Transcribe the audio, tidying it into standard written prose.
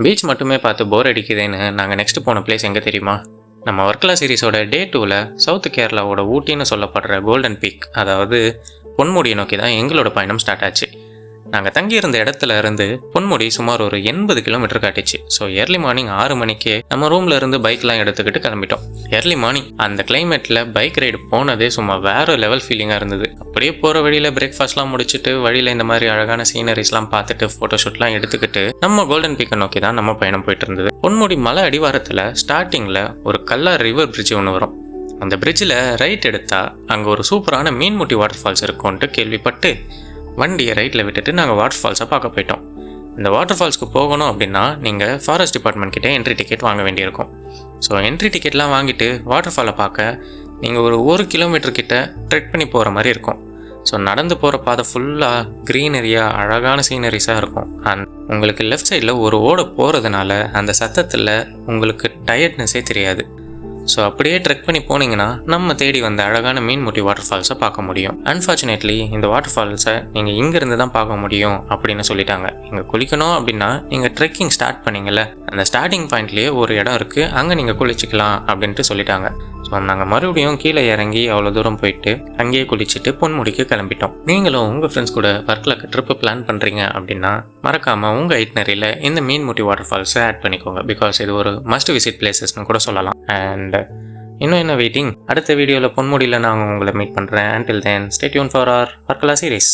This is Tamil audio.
பீச் மட்டுமே பார்த்து போர் அடிக்குதுன்னு நாங்கள் நெக்ஸ்ட் போன பிளேஸ் எங்கே தெரியுமா? நம்ம வர்க்கலா சீரிஸோட டே 2ல் சவுத் கேரளாவோட ஊட்டின்னு சொல்லப்படுற கோல்டன் பீக், அதாவது பொன்முடியை நோக்கி தான் எங்களோட பயணம் ஸ்டார்ட் ஆச்சு. நாங்கள் தங்கியிருந்த இடத்துல இருந்து பொன்முடி சுமார் ஒரு 80 கிலோமீட்டர் காட்டிச்சு. ஸோ ஏர்லி மார்னிங் 6 மணிக்கே நம்ம ரூம்ல இருந்து பைக்லாம் எடுத்துக்கிட்டு கிளம்பிட்டோம். ஏர்லி மார்னிங் அந்த கிளைமேட்டில் பைக் ரைடு போனதே சும்மா வேற லெவல் ஃபீலிங்காக இருந்தது. அப்படியே போகிற வழியில் பிரேக்ஃபாஸ்ட்லாம் முடிச்சுட்டு வழியில் இந்த மாதிரி அழகான சீனரிஸ்லாம் பார்த்துட்டு ஃபோட்டோஷூட்லாம் எடுத்துக்கிட்டு நம்ம கோல்டன் பீக்கை நோக்கி தான் நம்ம பயணம் போயிட்டு இருந்தது. பொன்முடி மலை அடிவாரத்தில் ஸ்டார்டிங்கில் ஒரு கல்லார் ரிவர் பிரிட்ஜ் ஒன்று வரும். அந்த பிரிட்ஜில் ரைட் எடுத்தால் அங்கே ஒரு சூப்பரான மீன்முட்டி வாட்டர் ஃபால்ஸ் இருக்கும்ன்ட்டு கேள்விப்பட்டு வண்டியை ரைட்டில் விட்டுட்டு நாங்கள் வாட்டர் ஃபால்ஸை பார்க்க போயிட்டோம். இந்த வாட்டர் ஃபால்ஸ்க்கு போகணும் அப்படின்னா நீங்கள் ஃபாரஸ்ட் டிபார்ட்மெண்ட் கிட்டே என்ட்ரி டிக்கெட் வாங்க வேண்டியிருக்கும். ஸோ என்ட்ரி டிக்கெட்லாம் வாங்கிட்டு வாட்டர் ஃபாலை பார்க்க நீங்கள் ஒரு 1 கிலோமீட்டர் கிட்ட ட்ரெக் பண்ணி போகிற மாதிரி இருக்கும். ஸோ நடந்து போகிற பாதை ஃபுல்லாக க்ரீனரியாக அழகான சீனரிஸாக இருக்கும். உங்களுக்கு லெஃப்ட் சைடில் ஒரு ஓடை போகிறதுனால அந்த சத்தத்தில் உங்களுக்கு டயர்ட்னஸே தெரியாது. ஸோ அப்படியே ட்ரெக் பண்ணி போனீங்கன்னா நம்ம தேடி வந்த அழகான மீன்முட்டி வாட்டர் ஃபால்ஸை பார்க்க முடியும். அன்ஃபார்ச்சுனேட்லி இந்த வாட்டர் ஃபால்ஸை நீங்கள் இங்கேருந்து தான் பார்க்க முடியும் அப்படின்னு சொல்லிட்டாங்க. இங்கே குளிக்கணும் அப்படின்னா நீங்கள் ட்ரெக்கிங் ஸ்டார்ட் பண்ணிங்கல்ல, அந்த ஸ்டார்டிங் பாயிண்ட்லேயே ஒரு இடம் இருக்குது, அங்கே நீங்கள் குளிச்சிக்கலாம் அப்படின்ட்டு சொல்லிட்டாங்க. ஸோ நாங்கள் மறுபடியும் கீழே இறங்கி அவ்வளோ தூரம் போயிட்டு அங்கேயே குளிச்சுட்டு பொன்முடிக்கு கிளம்பிட்டோம். நீங்களும் உங்கள் ஃப்ரெண்ட்ஸ் கூட வர்க்கலாக்கு ட்ரிப்பு பிளான் பண்ணுறீங்க அப்படின்னா மறக்காமல் உங்கள் ஐட்னரியில் இந்த மீன்முட்டி வாட்டர் ஃபால்ஸை ஆட் பண்ணிக்கோங்க. பிகாஸ் இது ஒரு மஸ்ட் விசிட் பிளேசஸ்னு கூட சொல்லலாம். அண்ட் இன்னும் என்ன வெயிட்டிங், அடுத்த வீடியோவில் பொன்முடியில் நான் உங்களை மீட் பண்ணுறேன். until then stay tuned for our Varkala series.